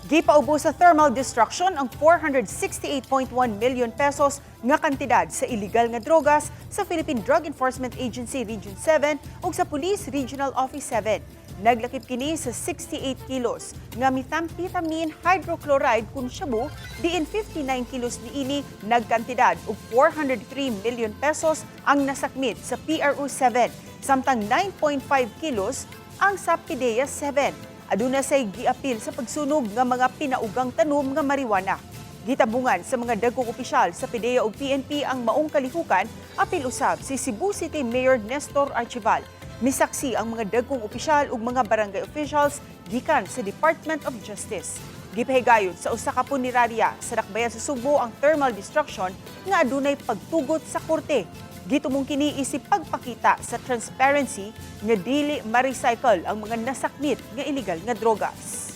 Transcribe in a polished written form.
Gipaubos sa thermal destruction ang 468.1 million pesos nga kantidad sa illegal nga drogas sa Philippine Drug Enforcement Agency Region 7 ug sa Police Regional Office 7. Naglakip kini sa 68 kilos nga methamphetamine hydrochloride kun shabu, diin 59 kilos niini nagkantidad ug 403 million pesos ang nasakmit sa PRO 7, samtang 9.5 kilos ang sa PDEA 7. Aduna say giapil sa pagsunog nga mga pinaugang tanom nga marijuana. Gitabungan sa mga dagkong opisyal sa PDEA ug PNP ang maong kalihukan, apil usab si Cebu City Mayor Nestor Archival. Misaksi ang mga dagkong opisyal ug mga barangay officials gikan sa Department of Justice. Gipahigayon sa usa ka punerarya sa Dakbayan sa Subo ang thermal destruction nga adunay pagtugot sa korte. Gitumong kini isip pagpakita sa transparency nga dili ma-recycle ang mga nasakmit nga illegal nga drogas.